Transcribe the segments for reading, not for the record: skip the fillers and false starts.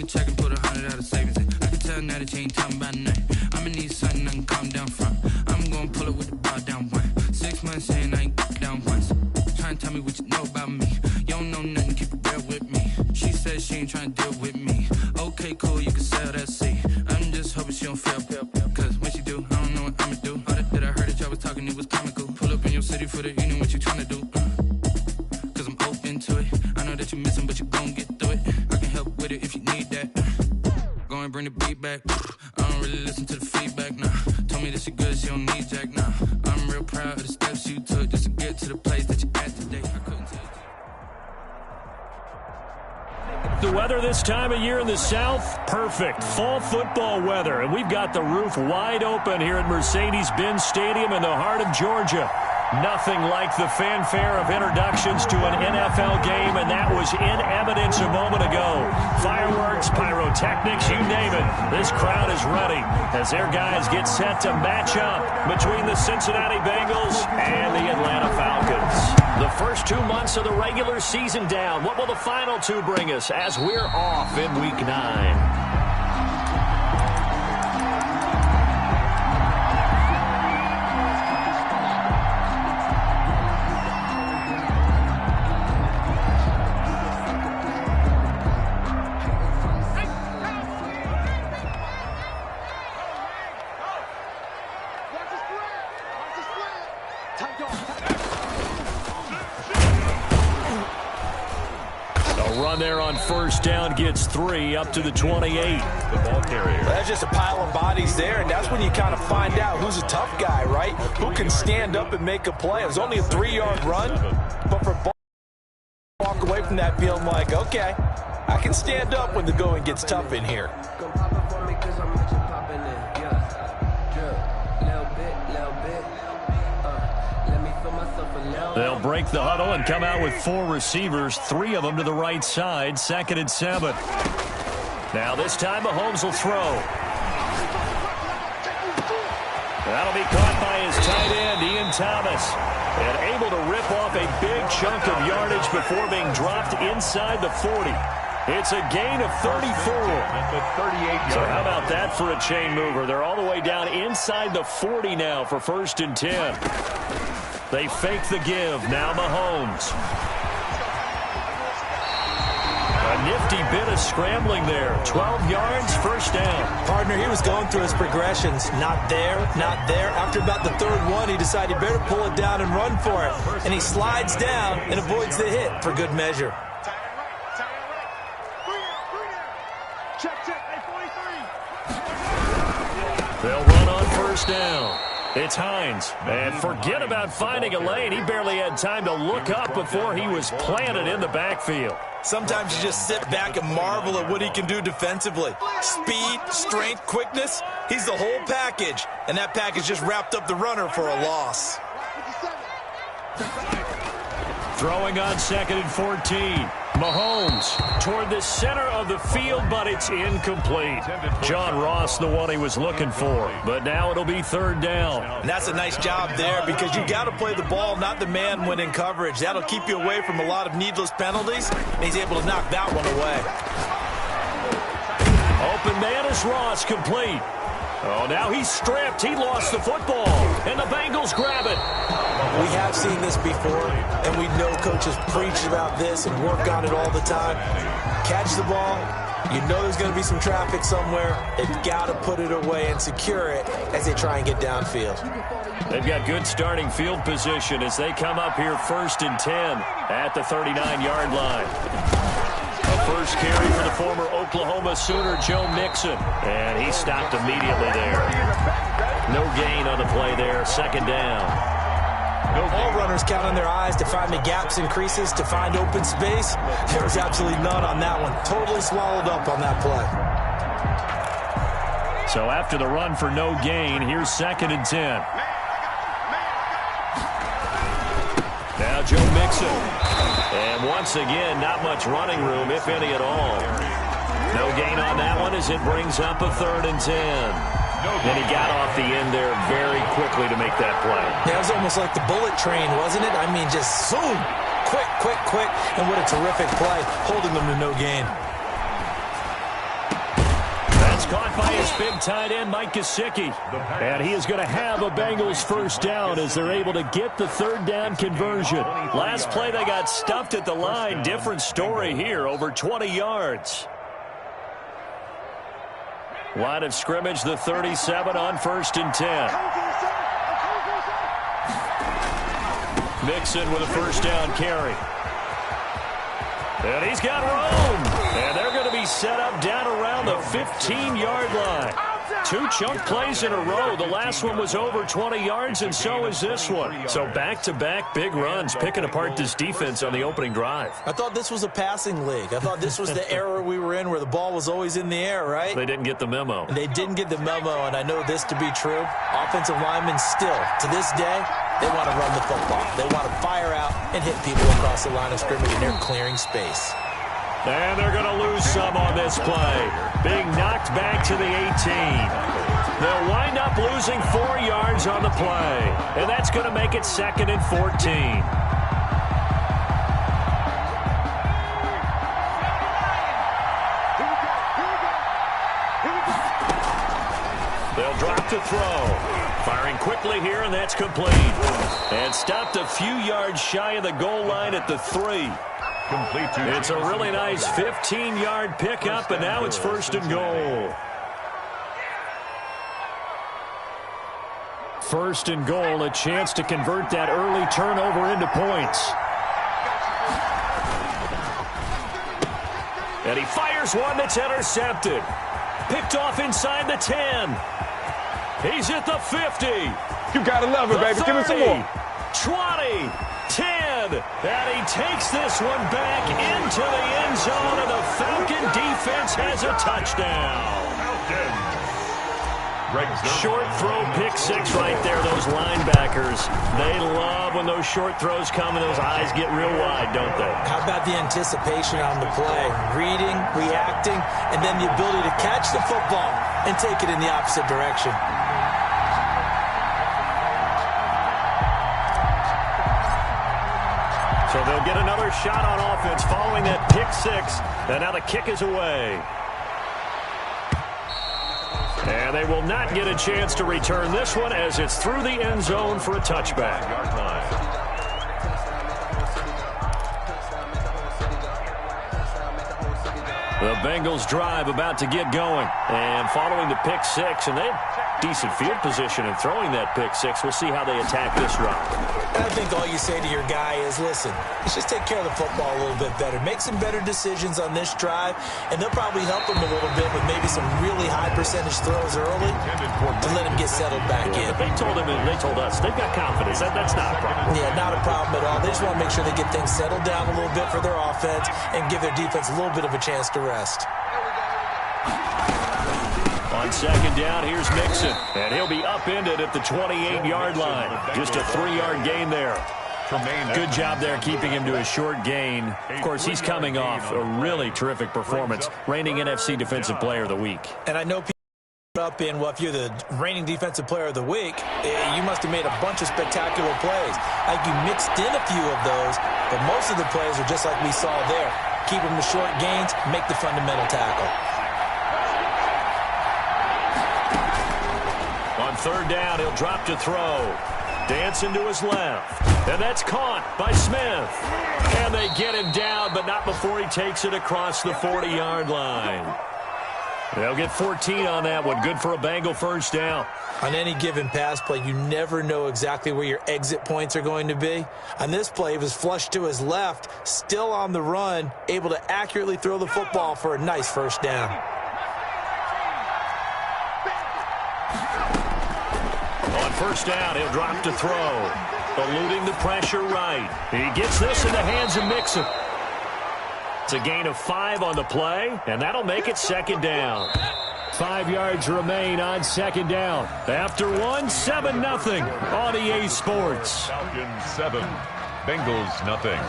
Check and put 100 out of savings in. I can tell now that you ain't talking about nothing. I'ma need something I can calm down from. I'm gonna pull it with the bar down one. 6 months in, I ain't down once. Trying to tell me what you know about me. You don't know nothing, keep it real with me. She says she ain't trying to deal with me. Okay, cool, you can sell that seat. I'm just hoping she don't fail. Cause when she do, I don't know what I'ma do. All that I heard that y'all was talking, it was comical. Pull up in your city for the evening, what you trying to do? Cause I'm open to it. I know that you missing, but you gon' get through it. I can help with it if you need that. Go and bring the beat back. I don't really listen to the feedback, nah. Told me that she good, she don't need Jack, nah. I'm real proud of the steps you took just to get to the place that you at today. I couldn't tell you. The weather this time of year in the South, perfect. Fall football weather, and we've got the roof wide open here at Mercedes-Benz Stadium in the heart of Georgia. Nothing like the fanfare of introductions to an NFL game, and that was in evidence a moment ago. Fireworks, pyrotechnics, you name it. This crowd is ready as their guys get set to match up between the Cincinnati Bengals and the Atlanta Falcons. The first 2 months of the regular season down. What will the final two bring us as we're off in Week 9? There on first down gets 3 up to the 28. The ball carrier. That's just a pile of bodies there, and that's when you kind of find out who's a tough guy, right? Who can stand up and make a play. It was only a 3-yard run, but for ball walk away from that feeling like, okay, I can stand up when the going gets tough in here. They'll break the huddle and come out with 4 receivers, 3 of them to the right side, 2nd and 7. Now this time Mahomes will throw. That'll be caught by his tight end, Ian Thomas, and able to rip off a big chunk of yardage before being dropped inside the 40. It's a gain of 34. So how about that for a chain mover? They're all the way down inside the 40 now for 1st and 10. They fake the give. Now Mahomes. A nifty bit of scrambling there. 12 yards, 1st down. Partner, he was going through his progressions. Not there, not there. After about the 3rd one, he decided he better pull it down and run for it. And he slides down and avoids the hit for good measure. They'll run on 1st down. It's Hines, and forget about finding a lane. He barely had time to look up before he was planted in the backfield. Sometimes you just sit back and marvel at what he can do defensively. Speed, strength, quickness, he's the whole package, and that package just wrapped up the runner for a loss. Throwing on 2nd and 14. Mahomes toward the center of the field, but it's incomplete. John Ross, the one he was looking for, but now it'll be 3rd down. And that's a nice job there because you got to play the ball, not the man when in coverage. That'll keep you away from a lot of needless penalties, and he's able to knock that one away. Open man is Ross, complete. Oh, now he's stripped. He lost the football, and the Bengals grab it. We have seen this before, and we know coaches preach about this and work on it all the time. Catch the ball. You know there's going to be some traffic somewhere. They've got to put it away and secure it as they try and get downfield. They've got good starting field position as they come up here 1st and 10 at the 39-yard line. A first carry for the former Oklahoma Sooner, Joe Mixon. And he stopped immediately there. No gain on the play there, 2nd down. All runners count on their eyes to find the gaps and creases, to find open space. There was absolutely none on that one. Totally swallowed up on that play. So after the run for no gain, here's 2nd and 10. Now Joe Mixon. And once again, not much running room, if any at all. No gain on that one as it brings up a 3rd and 10. And he got off the end there very quickly to make that play. Yeah, it was almost like the bullet train, wasn't it? I mean, just zoom. Quick. And what a terrific play, holding them to no gain. It's caught by his big tight end, Mike Gesicki. And he is going to have a Bengals first down as they're able to get the third down conversion. Last play, they got stuffed at the line. Different story here, over 20 yards. Line of scrimmage, the 37 on 1st and 10. Mixon with a first down carry. And he's got room. And they're going to be set up down around the 15-yard line. 2 chunk plays in a row. The last one was over 20 yards, and so is this one. So back-to-back big runs, picking apart this defense on the opening drive. I thought this was a passing league. I thought this was the era we were in where the ball was always in the air, right? They didn't get the memo. They didn't get the memo, and I know this to be true. Offensive linemen still, to this day, they want to run the football. They want to fire out and hit people across the line of scrimmage, and they're clearing space. And they're going to lose some on this play. Being knocked back to the 18. They'll wind up losing 4 yards on the play. And that's going to make it 2nd and 14. They'll drop to throw. Firing quickly here, and that's complete. And stopped a few yards shy of the goal line at the 3. It's a really nice 15-yard pickup, and now it's 1st and goal. 1st and goal, a chance to convert that early turnover into points. And he fires one that's intercepted. Picked off inside the 10. He's at the 50. You gotta love it, baby. 30, Give me some more. 20, 10, and he takes this one back into the end zone, and the Falcon defense has a touchdown. Short throw, pick 6 right there. Those linebackers, they love when those short throws come and those eyes get real wide, don't they? How about the anticipation on the play? Reading, reacting, and then the ability to catch the football and take it in the opposite direction. So they'll get another shot on offense following that pick 6. And now the kick is away. And they will not get a chance to return this one as it's through the end zone for a touchback. The Bengals drive about to get going. And following the pick 6, and they have decent field position in throwing that pick 6. We'll see how they attack this drive. I think all you say to your guy is, listen, let's just take care of the football a little bit better. Make some better decisions on this drive, and they'll probably help him a little bit with maybe some really high percentage throws early to let him get settled back in. But they told him, and they told us, they've got confidence. That's not a problem. Yeah, not a problem at all. They just want to make sure they get things settled down a little bit for their offense and give their defense a little bit of a chance to rest. On 2nd down, here's Mixon, and he'll be upended at the 28-yard line. Just a 3-yard gain there. Good job there keeping him to a short gain. Of course, he's coming off a really terrific performance, reigning NFC Defensive Player of the Week. And I know people up in, well, if you're the reigning Defensive Player of the Week, you must have made a bunch of spectacular plays. I think you mixed in a few of those, but most of the plays are just like we saw there. Keep them to short gains, make the fundamental tackle. On 3rd down, he'll drop to throw. Dancing to his left. And that's caught by Smith. And they get him down, but not before he takes it across the 40-yard line. They'll get 14 on that one. Good for a Bengal first down. On any given pass play, you never know exactly where your exit points are going to be. On this play, he was flushed to his left, still on the run, able to accurately throw the football for a nice first down. On 1st down, he'll drop to throw. Eluding the pressure right. He gets this in the hands of Mixon. It's a gain of 5 on the play, and that'll make it 2nd down. 5 yards remain on 2nd down. After 1, 7-0 on EA Sports. Falcons 7, Bengals nothing.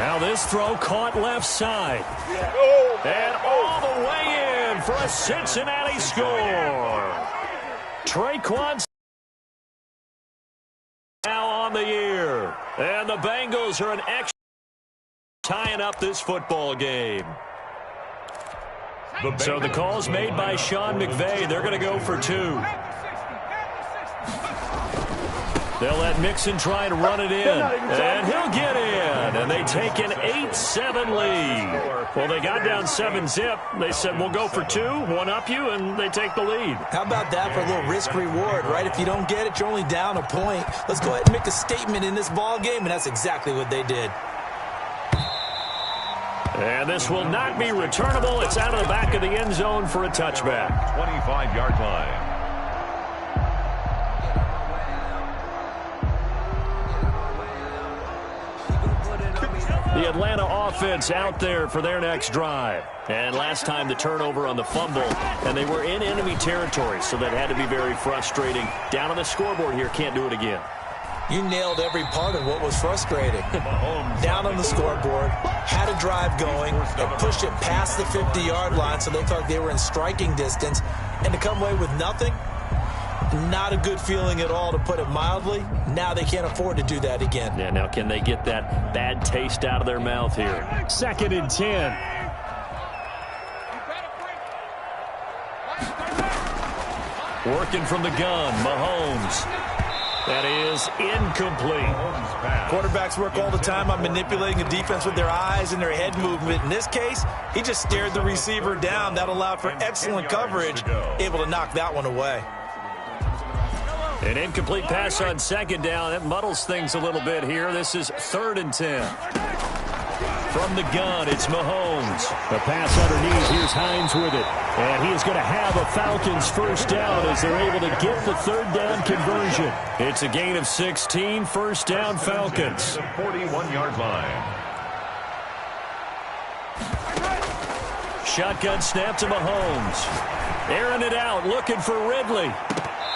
Now this throw caught left side. And all the way in for a Cincinnati score. Traquan now on the year. And the Bengals are an extra tying up this football game. So the call's made by Sean McVay. They're going to go for 2. They'll let Mixon try and run it in. And he'll get in. And they take an 8-7 lead. Well, they got down 7-zip. They said, we'll go for 2, one up you, and they take the lead. How about that for a little risk-reward, right? If you don't get it, you're only down a point. Let's go ahead and make a statement in this ball game, and that's exactly what they did. And this will not be returnable. It's out of the back of the end zone for a touchback. 25-yard line. The Atlanta offense out there for their next drive. And last time the turnover on the fumble, and they were in enemy territory, so that had to be very frustrating. Down on the scoreboard here, can't do it again. You nailed every part of what was frustrating. Down on the scoreboard, had a drive going, and pushed it past the 50-yard line so they felt like they were in striking distance. And to come away with nothing, not a good feeling at all, to put it mildly. Now they can't afford to do that again. Yeah, now can they get that bad taste out of their mouth here? 2nd and 10. Working from the gun, Mahomes. That is incomplete. Quarterbacks work all the time on manipulating the defense with their eyes and their head movement. In this case, he just stared the receiver down. That allowed for excellent coverage, able to knock that one away. An incomplete pass on 2nd down. That muddles things a little bit here. This is 3rd and 10. From the gun, it's Mahomes. The pass underneath. Here's Hines with it. And he is going to have a Falcons first down as they're able to get the 3rd down conversion. It's a gain of 16, first down Falcons. 41-yard line. Shotgun snap to Mahomes. Airing it out, looking for Ridley.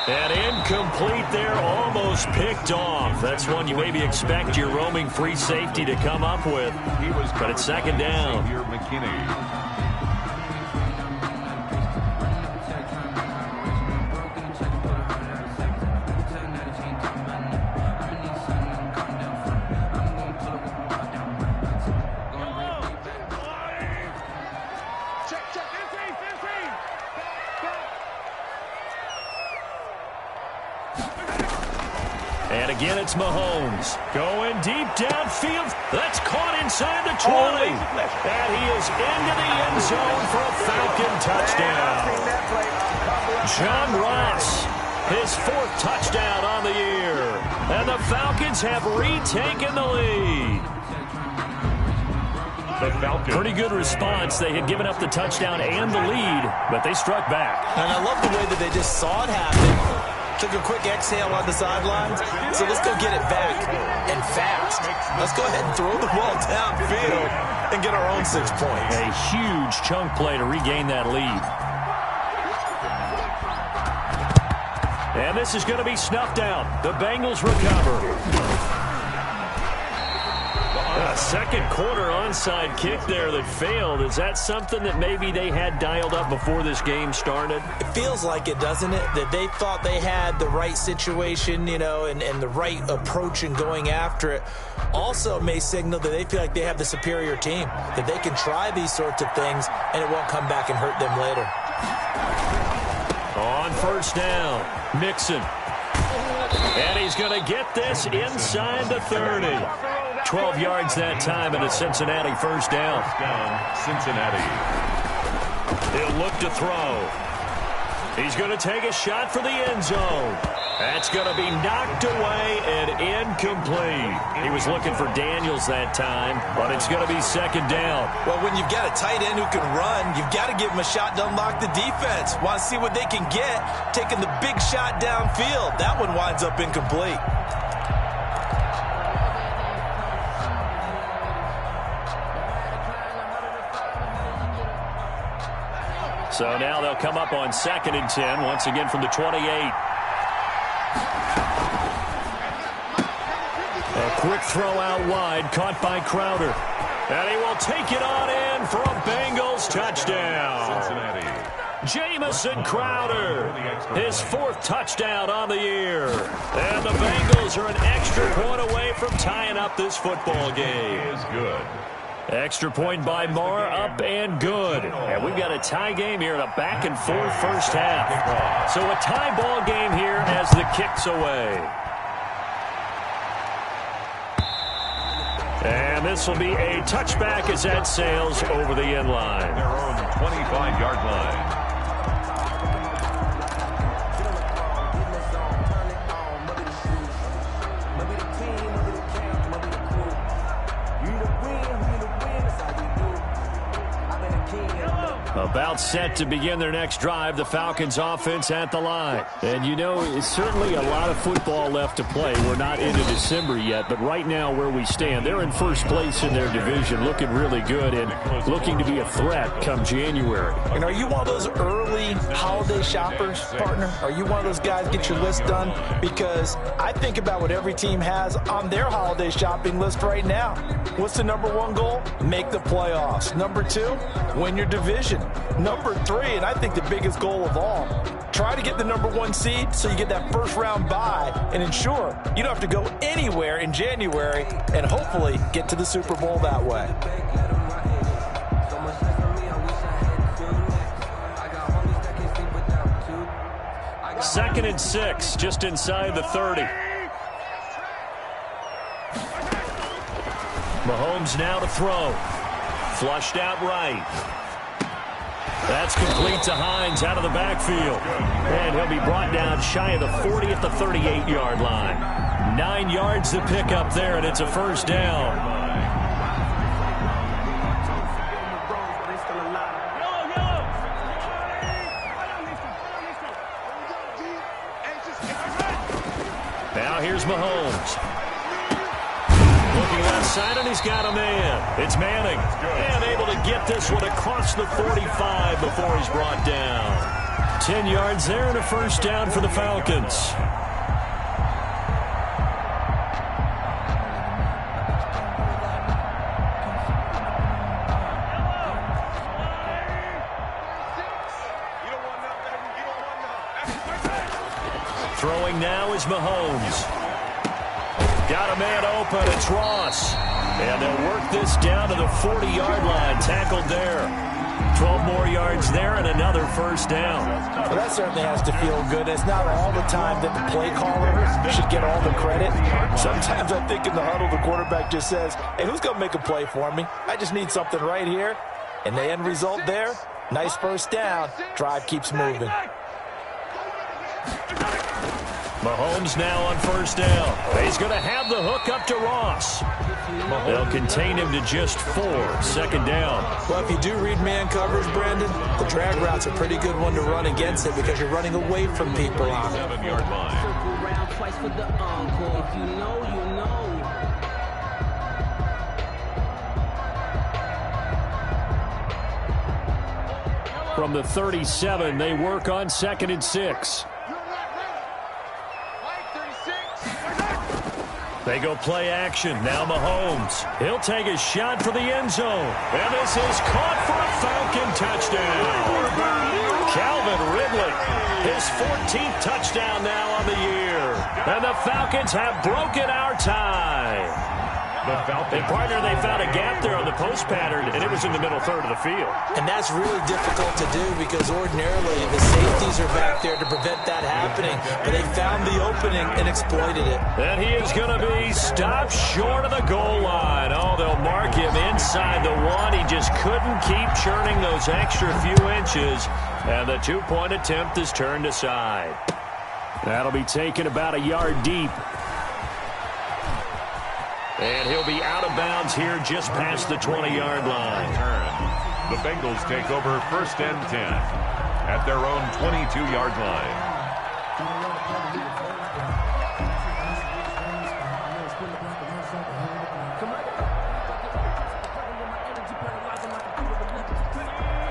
And incomplete there, almost picked off. That's one you maybe expect your roaming free safety to come up with. But it's 2nd down. And again, it's Mahomes. Going deep downfield. That's caught inside the 20. And he is into the end zone for a Falcon touchdown. John Ross, his 4th touchdown on the year. And the Falcons have retaken the lead. Pretty good response. They had given up the touchdown and the lead, but they struck back. And I love the way that they just saw it happen. Took a quick exhale on the sidelines. So let's go get it back, and fast. Let's go ahead and throw the ball downfield and get our own 6 points. A huge chunk play to regain that lead. And this is going to be snuffed out. The Bengals recover. A 2nd quarter onside kick there that failed. Is that something that maybe they had dialed up before this game started? It feels like it, doesn't it? That they thought they had the right situation, you know, and the right approach in going after it. Also may signal that they feel like they have the superior team, that they can try these sorts of things and it won't come back and hurt them later. On 1st down, Mixon. And he's going to get this inside the 30. 12 yards that time and a Cincinnati first down. Cincinnati. He'll look to throw. He's going to take a shot for the end zone. That's going to be knocked away and incomplete. He was looking for Daniels that time, but it's going to be 2nd down. Well, when you've got a tight end who can run, you've got to give him a shot to unlock the defense. Want to see what they can get, taking the big shot downfield. That one winds up incomplete. So now they'll come up on 2nd and 10, once again from the 28. A quick throw out wide, caught by Crowder. And he will take it on in for a Bengals touchdown. Cincinnati. Jamison Crowder, his 4th touchdown on the year. And the Bengals are an extra point away from tying up this football game. Is good. Extra point by Moore, up and good. And we've got a tie game here in a back-and-forth first half. So a tie ball game here as the kick's away. And this will be a touchback as that sails over the end line. Their own 25-yard line. About set to begin their next drive, the Falcons offense at the line. And you know, it's certainly a lot of football left to play. We're not into December yet, but right now where we stand, they're in first place in their division, looking really good and looking to be a threat come January. And are you one of those early holiday shoppers, partner? Are you one of those guys get your list done? Because I think about what every team has on their holiday shopping list right now. What's the number 1 goal? Make the playoffs. Number 2, win your division. Number 3, and I think the biggest goal of all, try to get the number 1 seed so you get that first round bye and ensure you don't have to go anywhere in January and hopefully get to the Super Bowl that way. Second and 6, just inside the 30. Mahomes now to throw. Flushed out right. That's complete to Hines out of the backfield. And he'll be brought down shy of the 40 at the 38-yard line. 9 yards to pick up there, and it's a first down. Now here's Mahomes. Looking left side, and he's got a man. It's Manning. And able to get this one across the 45 before he's brought down. 10 yards there and a first down for the Falcons. Throwing now is Mahomes. Got a man open. It's Ross. And they'll work this down to the 40-yard line. Tackled there. 12 more yards there and another first down. Well, that certainly has to feel good. It's not all the time that the play caller should get all the credit. Sometimes I think in the huddle, the quarterback just says, hey, who's going to make a play for me? I just need something right here. And the end result there, nice first down. Drive keeps moving. Mahomes now on first down. He's going to have the hook up to Ross. They'll contain him to just 4. Second down. Well, if you do read man coverage, Brandon, the drag route's a pretty good one to run against it because you're running away from people on it. 7-yard line. From the 37, they work on 2nd and 6. They go play action. Now Mahomes. He'll take a shot for the end zone. And this is caught for a Falcon touchdown. Calvin Ridley, his 14th touchdown now on the year. And the Falcons have broken our tie. And partner, they found a gap there on the post pattern, and it was in the middle third of the field. And that's really difficult to do because ordinarily the safeties are back there to prevent that happening. But they found the opening and exploited it. And he is going to be stopped short of the goal line. Oh, they'll mark him inside the 1. He just couldn't keep churning those extra few inches. And the 2-point attempt is turned aside. That'll be taken about a yard deep. And he'll be out of bounds here just past the 20-yard line. The Bengals take over 1st and 10 at their own 22-yard line.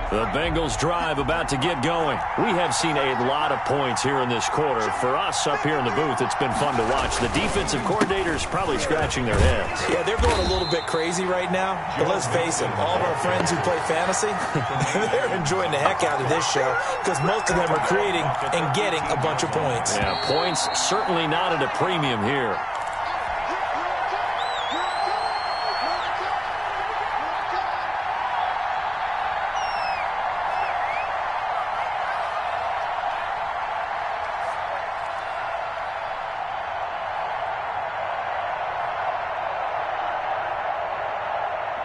The Bengals drive about to get going. We have seen a lot of points here in this quarter. For us up here in the booth, it's been fun to watch. The defensive coordinators probably scratching their heads. Yeah, they're going a little bit crazy right now. But let's face it, all of our friends who play fantasy, they're enjoying the heck out of this show because most of them are creating and getting a bunch of points. Yeah, points certainly not at a premium here.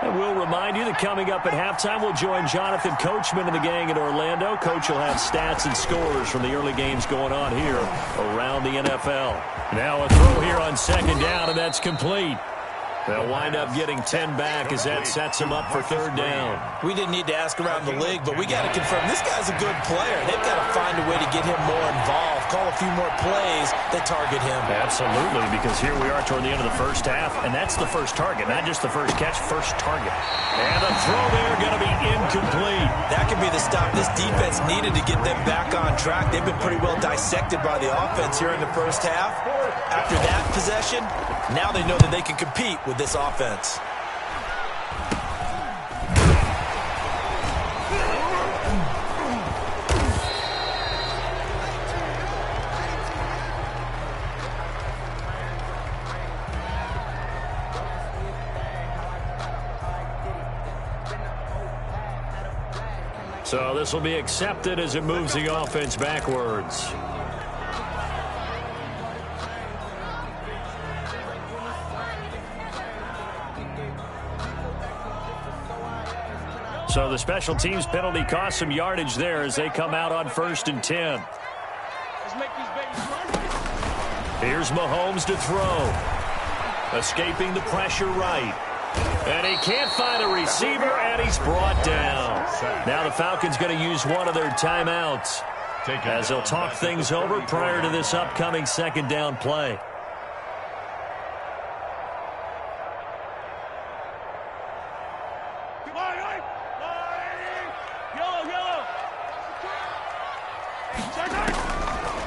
And we'll remind you that coming up at halftime, we'll join Jonathan Coachman and the gang in Orlando. Coach will have stats and scores from the early games going on here around the NFL. Now a throw here on second down, and that's complete. They'll wind up getting 10 back as that sets them up for third down. We didn't need to ask around the league, but we got to confirm this guy's a good player. They've got to find a way to get him more involved, call a few more plays that target him. Absolutely, because here we are toward the end of the first half, and that's the first target, not just the first catch, first target. And a throw there going to be incomplete. That could be the stop this defense needed to get them back on track. They've been pretty well dissected by the offense here in the first half. After that possession, now they know that they can compete with this offense. So this will be accepted as it moves the offense backwards. So the special teams penalty cost some yardage there as they come out on 1st and 10. Here's Mahomes to throw. Escaping the pressure right. And he can't find a receiver, and he's brought down. Now the Falcons going to use one of their timeouts as they'll talk things over prior to this upcoming second down play.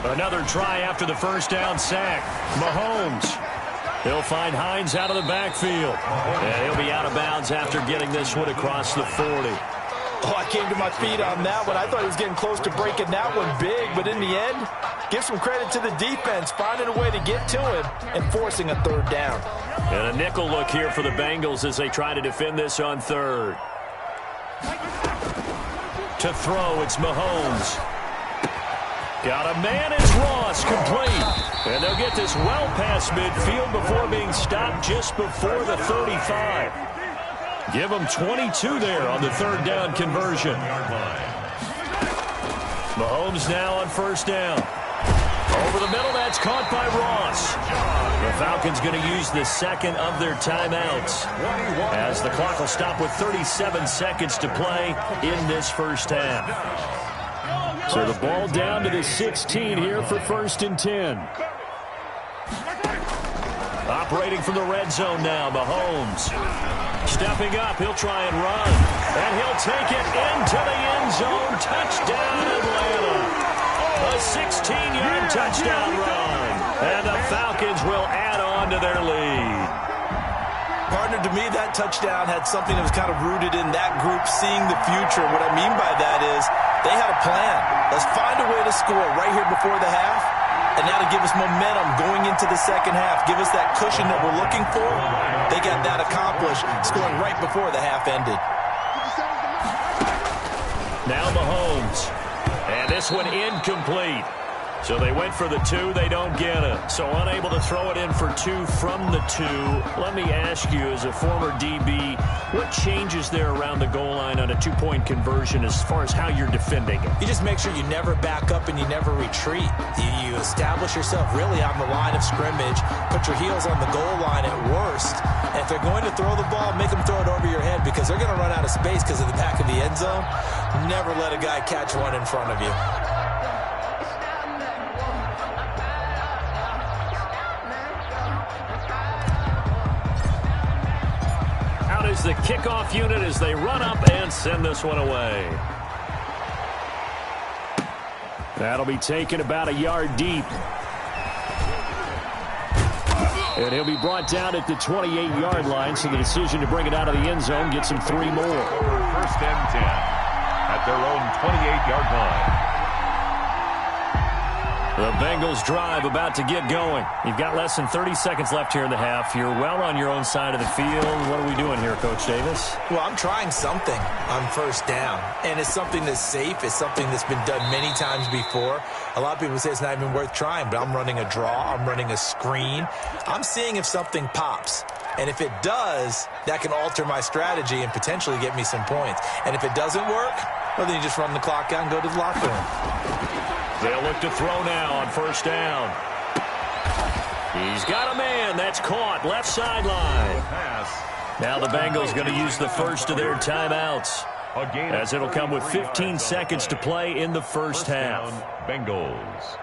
Another try after the first down sack. Mahomes. He'll find Hines out of the backfield. And he'll be out of bounds after getting this one across the 40. Oh, I came to my feet on that one. I thought he was getting close to breaking that one big, but in the end, give some credit to the defense, finding a way to get to him and forcing a third down. And a nickel look here for the Bengals as they try to defend this on third. To throw, it's Mahomes. Got a man, it's Ross, complete. And they'll get this well past midfield before being stopped just before the 35. Give them 22 there on the third down conversion. Mahomes now on first down. Over the middle, that's caught by Ross. The Falcons going to use the second of their timeouts as the clock will stop with 37 seconds to play in this first half. So the ball down to the 16 here for 1st and 10. Operating from the red zone now, Mahomes. Stepping up, he'll try and run. And he'll take it into the end zone. Touchdown, Atlanta. A 16-yard touchdown run. And the Falcons will add on to their lead. Partner, to me, that touchdown had something that was kind of rooted in that group seeing the future. What I mean by that is they had a plan. Let's find a way to score right here before the half. And now to give us momentum going into the second half, give us that cushion that we're looking for. They got that accomplished, scoring right before the half ended. Now Mahomes. And this one incomplete. So they went for the 2, they don't get it. So unable to throw it in for 2 from the 2. Let me ask you, as a former DB, what changes there around the goal line on a 2-point conversion as far as how you're defending it? You just make sure you never back up and you never retreat. You establish yourself really on the line of scrimmage, put your heels on the goal line at worst. And if they're going to throw the ball, make them throw it over your head because they're going to run out of space because of the back of the end zone. Never let a guy catch one in front of you. Out is the kickoff unit as they run up and send this one away. That'll be taken about a yard deep. And he'll be brought down at the 28-yard line, so the decision to bring it out of the end zone gets him 3 more. First and 10 at their own 28-yard line. The Bengals drive about to get going. You've got less than 30 seconds left here in the half. You're well on your own side of the field. What are we doing here, Coach Davis? Well, I'm trying something on first down, and it's something that's safe. It's something that's been done many times before. A lot of people say it's not even worth trying, but I'm running a draw. I'm running a screen. I'm seeing if something pops. And if it does, that can alter my strategy and potentially get me some points. And if it doesn't work, well, then you just run the clock out and go to the locker room. They'll look to throw now on first down. He's got a man. That's caught. Left sideline. Now the Bengals going to use the first of their timeouts, as it'll come with 15 seconds to play in the first half. Bengals.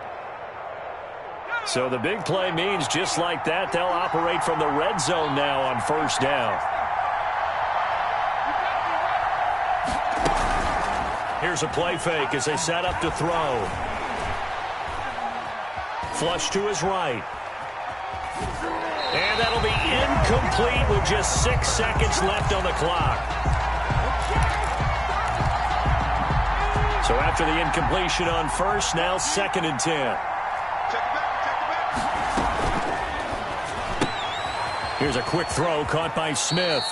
So the big play means just like that, they'll operate from the red zone now on first down. Here's a play fake as they set up to throw. Flush to his right. And that'll be incomplete with just 6 seconds left on the clock. So after the incompletion on first, now 2nd and 10. Here's a quick throw caught by Smith.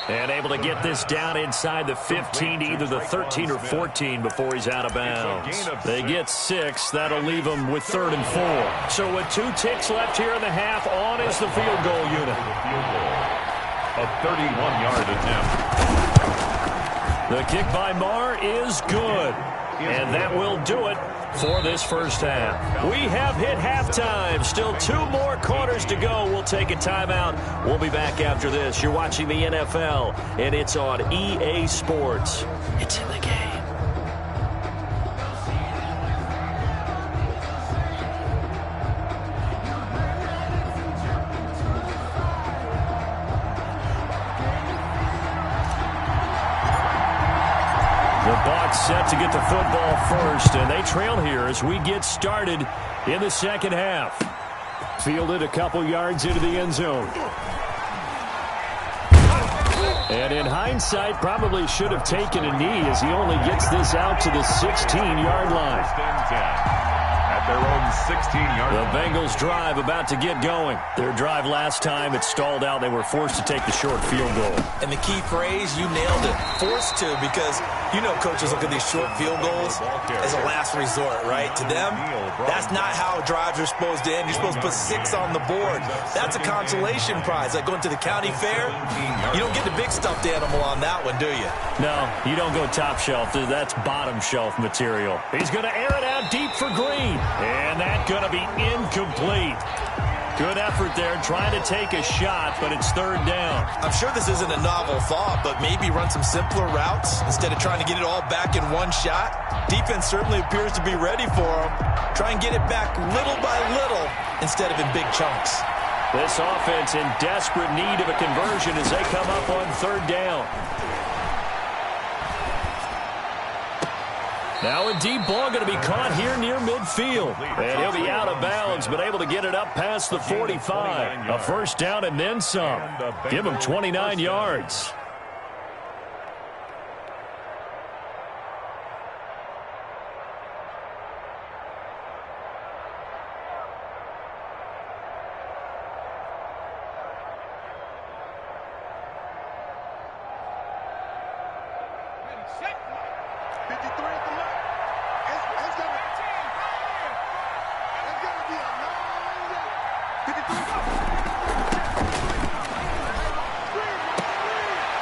And able to get this down inside the 15 to either the 13 or 14 before he's out of bounds. They get 6. That'll leave them with 3rd and 4. So with 2 ticks left here in the half, on is the field goal unit. A 31-yard attempt. The kick by Marr is good. And that will do it for this first half. We have hit halftime. Still 2 more quarters to go. We'll take a timeout. We'll be back after this. You're watching the NFL, and it's on EA Sports. It's in the game. Set to get the football first, and they trail here as we get started in the second half. Fielded a couple yards into the end zone. And in hindsight, probably should have taken a knee as he only gets this out to the 16-yard line. At their own 16-yard line. The Bengals drive about to get going. Their drive last time, it stalled out. They were forced to take the short field goal. And the key phrase, you nailed it, forced to, because you know coaches look at these short field goals as a last resort, right? To them, that's not how drives are supposed to end. You're supposed to put 6 on the board. That's a consolation prize. Like going to the county fair, you don't get the big stuffed animal on that one, do you? No, you don't go top shelf. That's bottom shelf material. He's going to air it out deep for Green. And that's going to be incomplete. Good effort there, trying to take a shot, but it's 3rd down. I'm sure this isn't a novel thought, but maybe run some simpler routes instead of trying to get it all back in one shot. Defense certainly appears to be ready for him. Try and get it back little by little instead of in big chunks. This offense in desperate need of a conversion as they come up on 3rd down. Now a deep ball going to be caught here near midfield. And he'll be out of bounds, but able to get it up past the 45. A first down and then some. Give him 29 yards.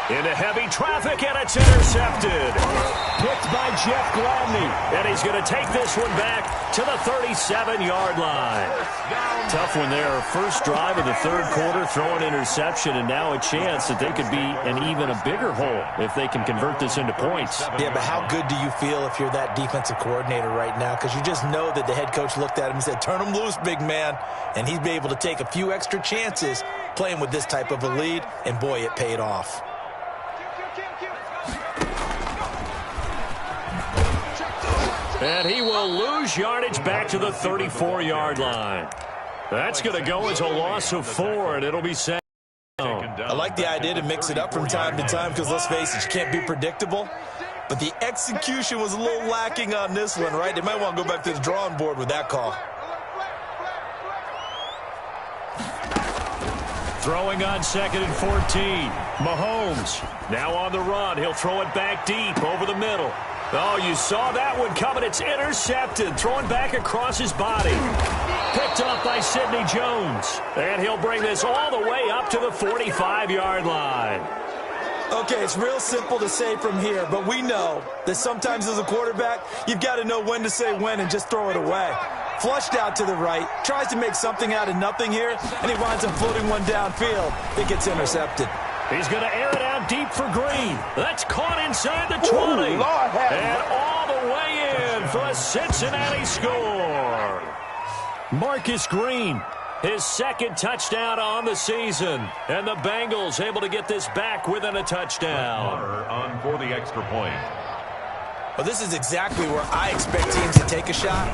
Into heavy traffic, and it's intercepted. Picked by Jeff Gladney. And he's going to take this one back to the 37-yard line. Tough one there. First drive of the 3rd quarter, throw an interception, and now a chance that they could be in even a bigger hole if they can convert this into points. Yeah, but how good do you feel if you're that defensive coordinator right now? Because you just know that the head coach looked at him and said, turn him loose, big man. And he'd be able to take a few extra chances playing with this type of a lead, and boy, it paid off. And he will lose yardage back to the 34-yard line. That's going to go as a loss of 4, and it'll be set. I like the idea to mix it up from time to time because, let's face it, you can't be predictable. But the execution was a little lacking on this one, right? They might want to go back to the drawing board with that call. Throwing on 2nd and 14. Mahomes now on the run. He'll throw it back deep over the middle. Oh, you saw that one coming. It's intercepted. Throwing back across his body. Picked up by Sidney Jones. And he'll bring this all the way up to the 45-yard line. Okay, it's real simple to say from here, but we know that sometimes as a quarterback, you've got to know when to say when and just throw it away. Flushed out to the right, tries to make something out of nothing here, and he winds up floating one downfield. It gets intercepted. He's going to air it out deep for Green. That's caught inside the 20. And all the way in for a Cincinnati score. Marcus Green, his 2nd touchdown on the season. And the Bengals able to get this back within a touchdown. On for the extra point. Well, this is exactly where I expect teams to take a shot.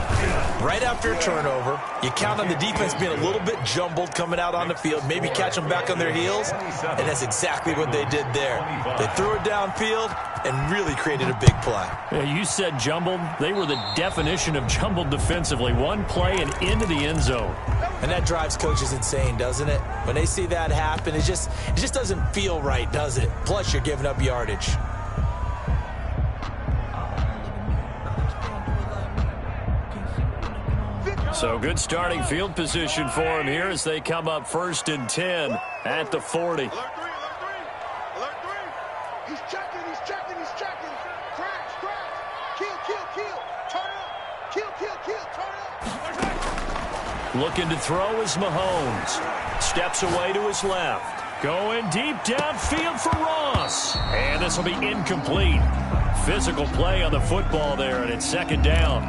Right after a turnover, you count on the defense being a little bit jumbled coming out on the field, maybe catch them back on their heels, and that's exactly what they did there. They threw it downfield and really created a big play. Yeah, you said jumbled. They were the definition of jumbled defensively. One play and into the end zone. And that drives coaches insane, doesn't it? When they see that happen, it just doesn't feel right, does it? Plus, you're giving up yardage. So good starting field position for him here as they come up 1st and 10 at the 40. Alert 3. He's checking. Crash. Kill. Turn up. Kill. Turn up. Looking to throw is Mahomes. Steps away to his left. Going deep downfield for Ross. And this will be incomplete. Physical play on the football there, and it's 2nd down.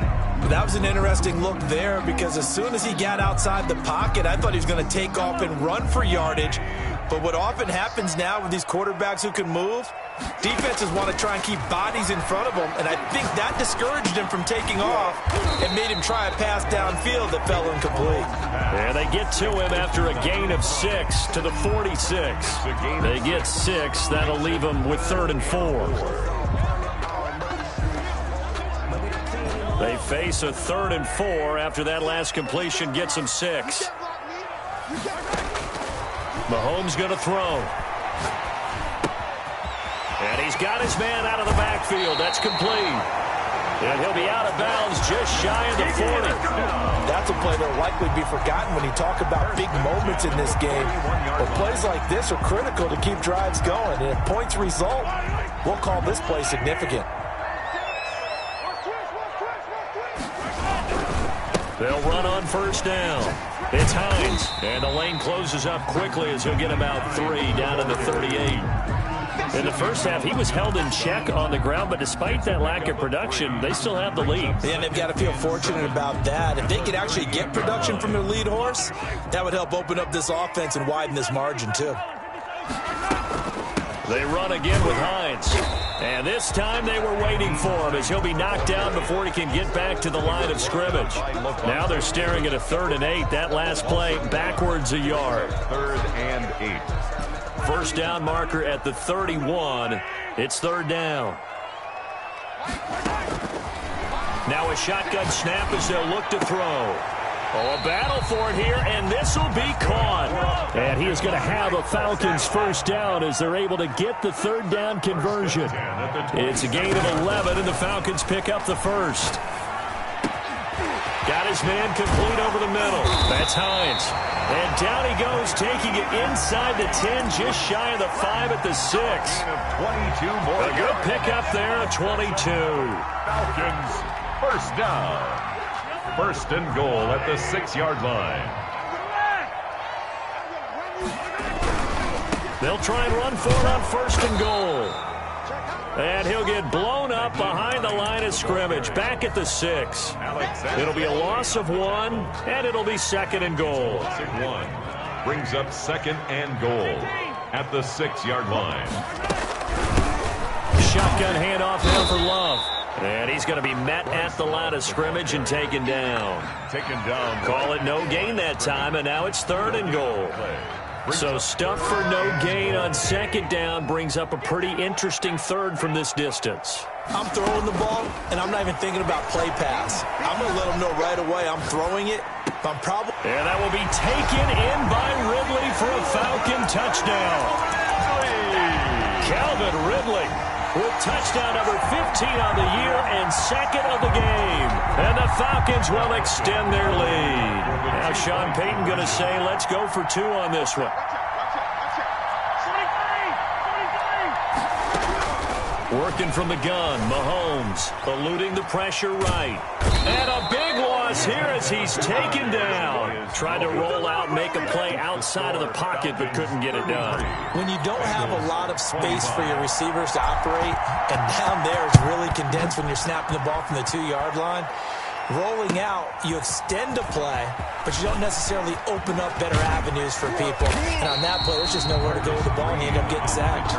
That was an interesting look there because as soon as he got outside the pocket, I thought he was going to take off and run for yardage. But what often happens now with these quarterbacks who can move, defenses want to try and keep bodies in front of them, and I think that discouraged him from taking off and made him try a pass downfield that fell incomplete. And they get to him after a gain of 6 to the 46. They get 6. That'll leave them with 3rd and 4. They face a 3rd and 4 after that last completion gets them 6. Mahomes going to throw. And he's got his man out of the backfield. That's complete. And he'll be out of bounds just shy of the 40. That's a play that will likely be forgotten when you talk about big moments in this game. But plays like this are critical to keep drives going. And if points result, we'll call this play significant. They'll run on 1st down. It's Hines. And the lane closes up quickly as he'll get about 3 down to the 38. In the first half, he was held in check on the ground, but despite that lack of production, they still have the lead. Yeah, and they've got to feel fortunate about that. If they could actually get production from their lead horse, that would help open up this offense and widen this margin, too. They run again with Hines. And this time they were waiting for him as he'll be knocked down before he can get back to the line of scrimmage. Now they're staring at a 3rd and 8. That last play backwards a yard. 3rd and 8. 1st down marker at the 31. It's 3rd down. Now a shotgun snap as they'll look to throw. Oh, a battle for it here, and this will be caught. And he is going to have a Falcons 1st down as they're able to get the 3rd down conversion. It's a gain of 11, and the Falcons pick up the 1st. Got his man complete over the middle. That's Hines. And down he goes, taking it inside the 10, just shy of the 5 at the 6. A good pickup there, a 22. Falcons 1st down. 1st and goal at the 6-yard line. They'll try and run for it on 1st and goal. And he'll get blown up behind the line of scrimmage, back at the 6. It'll be a loss of 1, and it'll be 2nd and goal. 1 brings up 2nd and goal at the 6-yard line. Shotgun handoff now for Love. And he's going to be met at the line of scrimmage and taken down. Call it no gain that time, and now it's 3rd and goal. So stuff for no gain on 2nd down brings up a pretty interesting 3rd from this distance. I'm throwing the ball, and I'm not even thinking about play pass. I'm going to let them know right away I'm throwing it. I'm probably... And that will be taken in by Ridley for a Falcon touchdown. Calvin Ridley with touchdown number 15 on the year and 2nd of the game. And the Falcons will extend their lead. Now Sean Payton going to say, let's go for 2 on this one. Working from the gun, Mahomes eluding the pressure right. And a big loss here as he's taken down. Tried to roll out, make a play outside of the pocket, but couldn't get it done. When you don't have a lot of space for your receivers to operate, and down there is really condensed when you're snapping the ball from the 2-yard line, rolling out, you extend a play, but you don't necessarily open up better avenues for people. And on that play, there's just nowhere to go with the ball, and you end up getting sacked.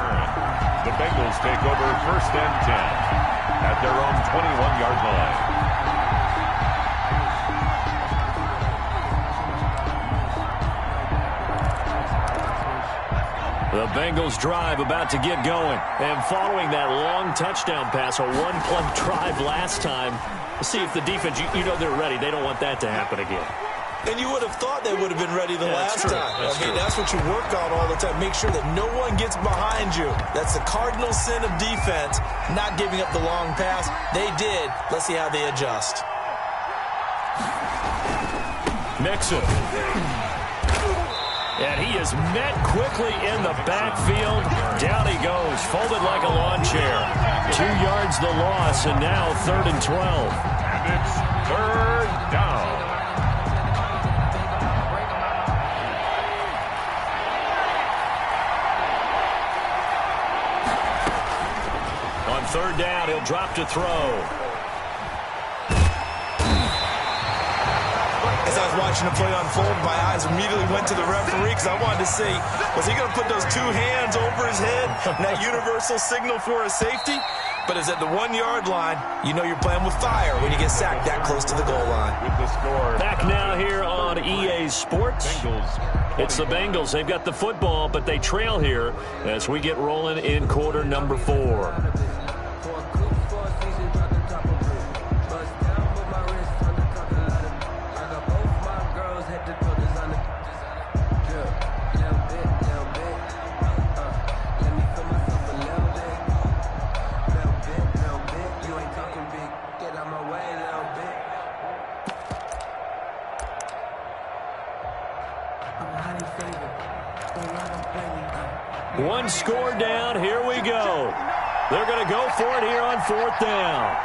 The Bengals take over 1st and 10 at their own 21-yard line. The Bengals drive about to get going. And following that long touchdown pass, a 1-play drive last time, we'll see if the defense, you know they're ready. They don't want that to happen again. And you would have thought they would have been ready the last time. That's what you work on all the time. Make sure that no one gets behind you. That's the cardinal sin of defense, not giving up the long pass. They did. Let's see how they adjust. Mixon. And he is met quickly in the backfield. Down he goes, folded like a lawn chair. 2 yards the loss, and now 3rd and 12. And it's 3rd down. On 3rd down, he'll drop to throw. As I was watching the play unfold, my eyes immediately went to the referee because I wanted to see, was he going to put those 2 hands over his head and that universal signal for a safety? But it's at the 1-yard line. You know you're playing with fire when you get sacked that close to the goal line. With the score. Back now here on EA Sports. It's the Bengals. They've got the football, but they trail here as we get rolling in quarter number 4. One score down. Here we go. They're going to go for it here on 4th down.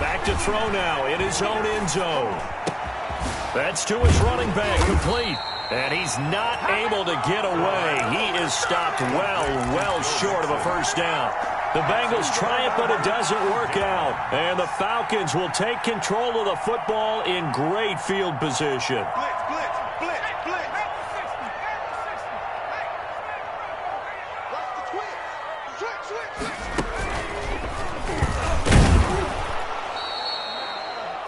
Back to throw now in his own end zone. That's to his running back, complete. And he's not able to get away. He is stopped well short of a 1st down. The Bengals triumph, but it doesn't work out. And the Falcons will take control of the football in great field position. Blitz.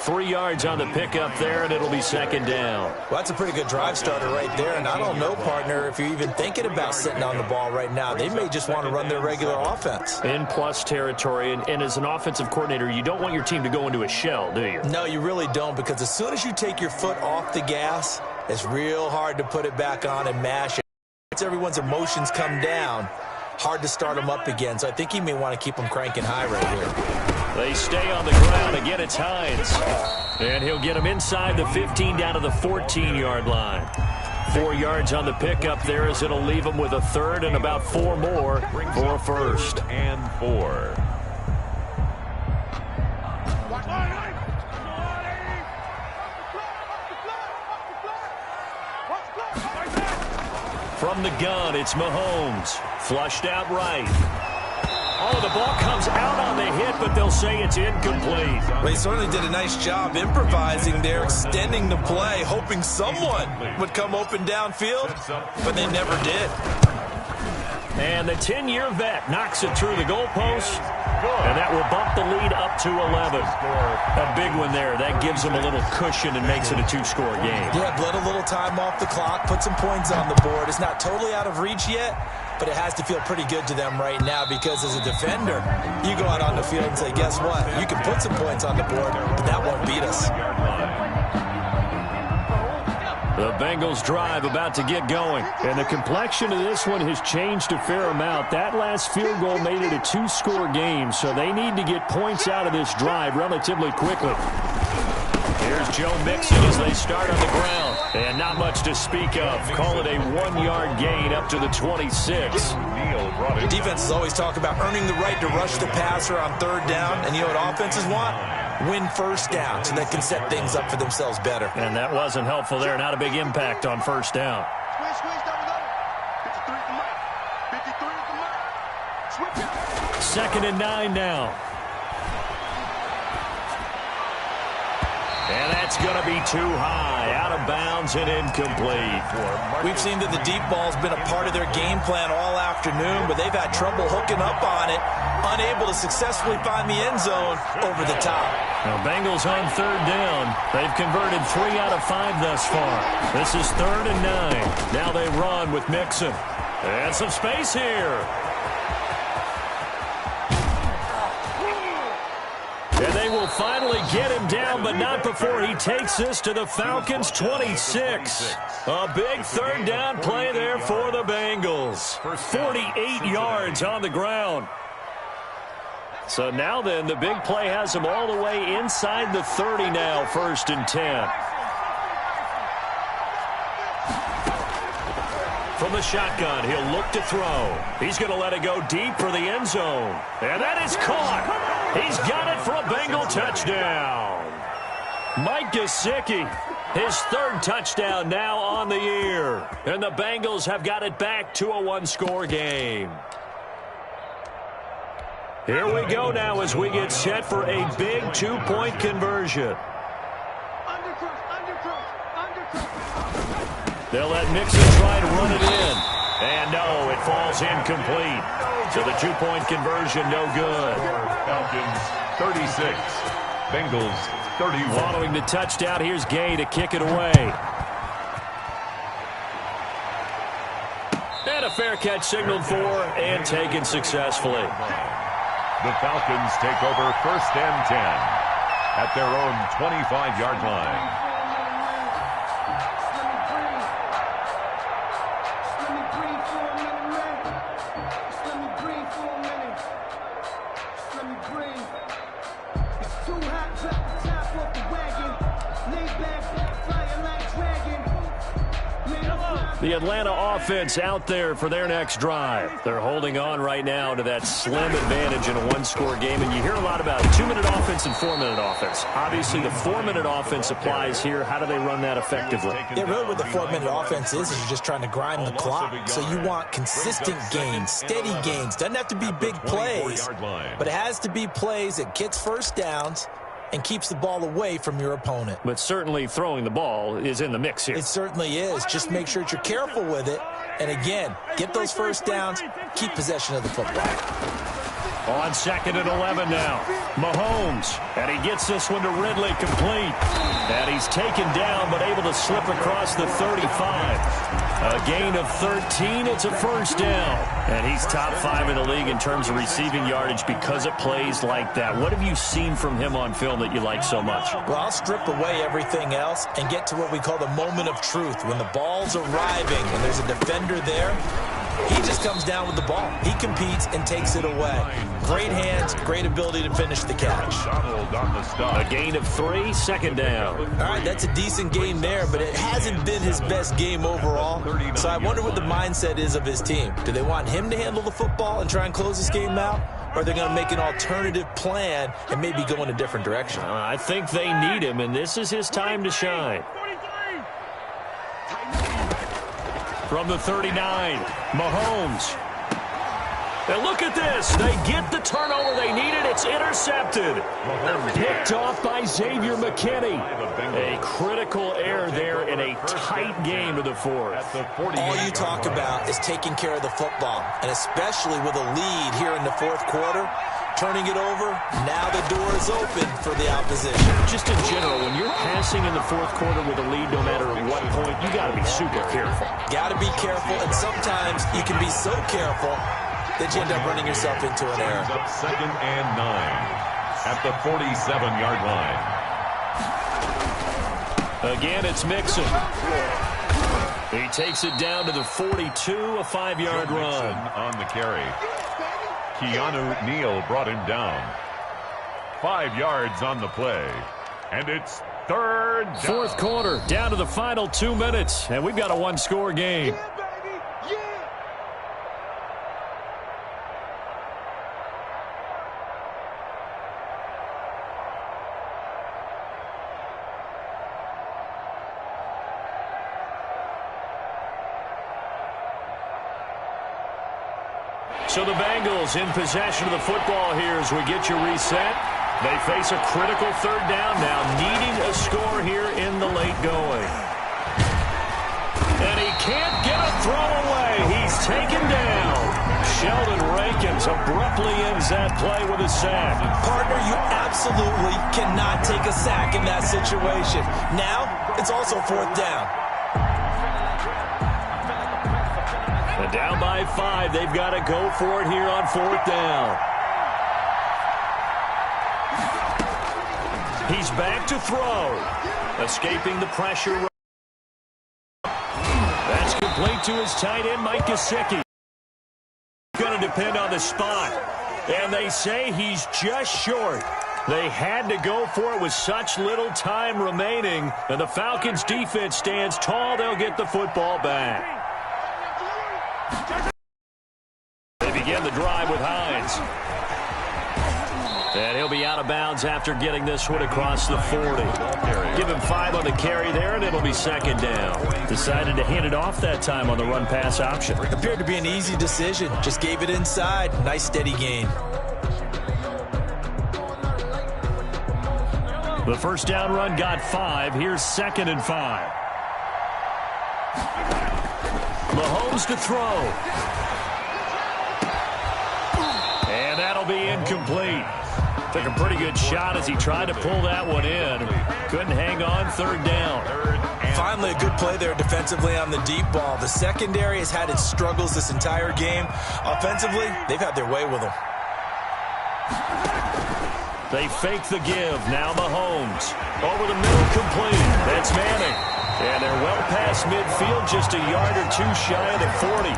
3 yards on the pickup there, and it'll be 2nd down. Well, that's a pretty good drive starter right there. And I don't know, partner, if you're even thinking about sitting on the ball right now. They may just want to run their regular offense. In plus territory, and as an offensive coordinator, you don't want your team to go into a shell, do you? No, you really don't, because as soon as you take your foot off the gas, it's real hard to put it back on and mash it. Once everyone's emotions come down, hard to start them up again. So I think he may want to keep them cranking high right here. They stay on the ground. Again, it's Hines. And he'll get him inside the 15 down to the 14-yard line. 4 yards on the pickup there as it'll leave him with a 3rd and about 4 more for a 1st and 4. From the gun, it's Mahomes. Flushed out right. Oh, the ball comes out on the hit, but they'll say it's incomplete. Well, he certainly did a nice job improvising there, extending the play, hoping someone would come open downfield, but they never did. And the 10-year vet knocks it through the goalpost, and that will bump the lead up to 11. A big one there. That gives them a little cushion and makes it a 2-score game. Yeah, bled a little time off the clock, put some points on the board. It's not totally out of reach yet, but it has to feel pretty good to them right now because as a defender, you go out on the field and say, guess what? You can put some points on the board, but that won't beat us. The Bengals drive about to get going. And the complexion of this one has changed a fair amount. That last field goal made it a 2-score game, so they need to get points out of this drive relatively quickly. Here's Joe Mixon as they start on the ground. And not much to speak of. Call it a 1-yard gain up to the 26. Defenses always talk about earning the right to rush the passer on 3rd down. And you know what offenses want? Win 1st down so they can set things up for themselves better. And that wasn't helpful there. Not a big impact on 1st down. Second and 9 now. And that's going to be too high. Out of bounds and incomplete. We've seen that the deep ball's been a part of their game plan all afternoon, but they've had trouble hooking up on it, unable to successfully find the end zone over the top. Now, Bengals on 3rd down. They've converted 3 out of 5 thus far. This is 3rd and 9. Now they run with Mixon. And some space here. And they will finally get him down, but not before he takes this to the Falcons' 26. A big 3rd down play there for the Bengals. 48 yards on the ground. So now then, the big play has him all the way inside the 30 now, 1st and 10. From the shotgun, he'll look to throw. He's going to let it go deep for the end zone. And that is caught. He's got it for a Bengal touchdown. Mike Gesicki, his 3rd touchdown now on the year. And the Bengals have got it back to a 1-score game. Here we go now as we get set for a big 2-point conversion. They'll let Mixon try to run it in. And no, it falls incomplete. So the 2-point conversion, no good. Falcons 36, Bengals 31. Following the touchdown, here's Gay to kick it away. And a fair catch signaled for and taken successfully. The Falcons take over 1st and 10 at their own 25-yard line. The Atlanta offense out there for their next drive. They're holding on right now to that slim advantage in a 1-score game. And you hear a lot about 2-minute offense and 4-minute offense. Obviously, the 4-minute offense applies here. How do they run that effectively? Yeah, really what the 4-minute offense is you're just trying to grind the clock. So you want consistent gains, steady gains. Doesn't have to be big plays, but it has to be plays that gets 1st downs and keeps the ball away from your opponent. But certainly throwing the ball is in the mix here. It certainly is. Just make sure that you're careful with it. And again, get those 1st downs, keep possession of the football. On 2nd and 11 now. Mahomes. And he gets this one to Ridley complete. And he's taken down but able to slip across the 35. A gain of 13. It's a 1st down. And he's top 5 in the league in terms of receiving yardage because it plays like that. What have you seen from him on film that you like so much? Well, I'll strip away everything else and get to what we call the moment of truth. When the ball's arriving and there's a defender there, he just comes down with the ball. He competes and takes it away. Great hands, great ability to finish the catch. A gain of 3, 2nd down. All right, that's a decent game there, but it hasn't been his best game overall. So I wonder what the mindset is of his team. Do they want him to handle the football and try and close this game out? Or are they going to make an alternative plan and maybe go in a different direction? I think they need him, and this is his time to shine. From the 39, Mahomes. And look at this. They get the turnover they needed. It's intercepted. Picked off by Xavier McKinney. A critical error there in a tight game to the fourth. All you talk about is taking care of the football, and especially with a lead here in the fourth quarter. Turning it over, now the door is open for the opposition. Just in general, when you're passing in the fourth quarter with a lead, no matter at what point, you got to be super careful. Got to be careful, and sometimes you can be so careful that you end up running yourself into an error. Up 2nd and 9 at the 47-yard line. Again, it's Mixon. He takes it down to the 42, a 5-yard run. On the carry. Keanu Neal brought him down. 5 yards on the play. And it's 3rd down. Fourth quarter, down to the final 2 minutes. And we've got a one-score game. Yeah, baby. Yeah. So the Bengals in possession of the football here as we get you reset. They face a critical 3rd down now, needing a score here in the late going. And he can't get a throw away. He's taken down. Sheldon Rankins abruptly ends that play with a sack. Partner, you absolutely cannot take a sack in that situation. Now, it's also 4th down. And down by 5, they've got to go for it here on 4th down. He's back to throw. Escaping the pressure. That's complete to his tight end, Mike Gesicki. Going to depend on the spot. And they say he's just short. They had to go for it with such little time remaining. And the Falcons defense stands tall. They'll get the football back. They begin the drive with Hines. And he'll be out of bounds after getting this one across the 40. Give him 5 on the carry there, and it'll be 2nd down. Decided to hand it off that time on the run-pass option. Appeared to be an easy decision. Just gave it inside. Nice, steady gain. The first down run got 5. Here's 2nd and 5. Mahomes to throw. And that'll be incomplete. Took a pretty good shot as he tried to pull that one in. Couldn't hang on. 3rd down. Finally, a good play there defensively on the deep ball. The secondary has had its struggles this entire game. Offensively, they've had their way with them. They fake the give. Now Mahomes. Over the middle, complete. That's Manning. And they're well past midfield, just a yard or 2 shy of the 40.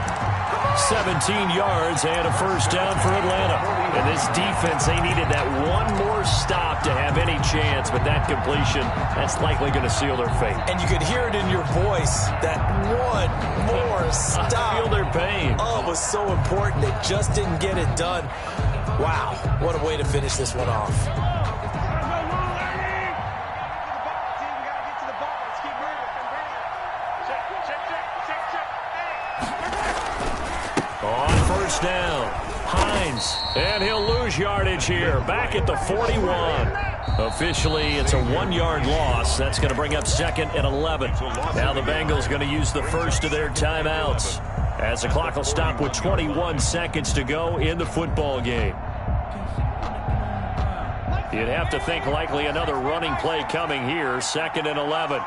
17 yards and a first down for Atlanta. And this defense, they needed that one more stop to have any chance, but that completion, that's likely going to seal their fate. And you could hear it in your voice, that one more stop. I feel their pain. Oh, it was so important. They just didn't get it done. Wow, what a way to finish this one off. On first down, Hines, and he'll lose yardage here, back at the 41. Officially, it's a 1-yard loss. That's going to bring up 2nd and 11. Now the Bengals going to use the first of their timeouts, as the clock will stop with 21 seconds to go in the football game. You'd have to think likely another running play coming here, 2nd and 11.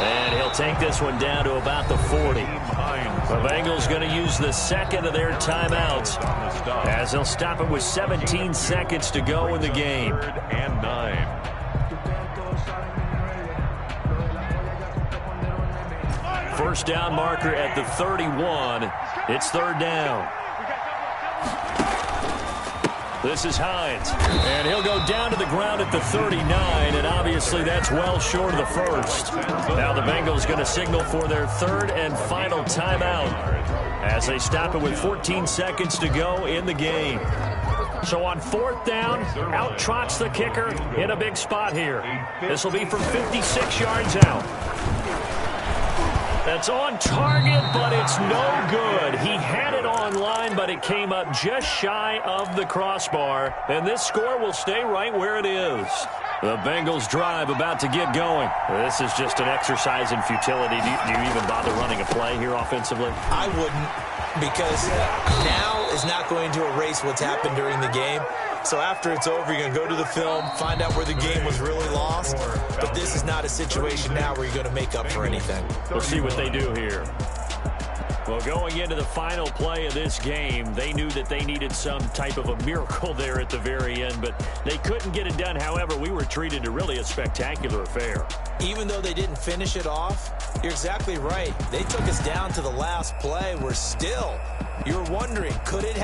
And he'll take this one down to about the 40. The Bengals going to use the 2nd of their timeouts, as they'll stop it with 17 seconds to go in the game. 3rd and 9. First down marker at the 31. It's 3rd down. This is Hines, and he'll go down to the ground at the 39, and obviously that's well short of the first. Now the Bengals going to signal for their 3rd and final timeout as they stop it with 14 seconds to go in the game. So on 4th down, out trots the kicker in a big spot here. This will be from 56 yards out. That's on target, but it's no good. He had it on line, but it came up just shy of the crossbar. And this score will stay right where it is. The Bengals drive about to get going. This is just an exercise in futility. Do you even bother running a play here offensively? I wouldn't, because now is not going to erase what's happened during the game. So after it's over, you're going to go to the film, find out where the game was really lost. But this is not a situation now where you're going to make up for anything. We'll see what they do here. Well, going into the final play of this game, they knew that they needed some type of a miracle there at the very end, but they couldn't get it done. However, we were treated to really a spectacular affair. Even though they didn't finish it off, you're exactly right. They took us down to the last play. We're still, you're wondering, could it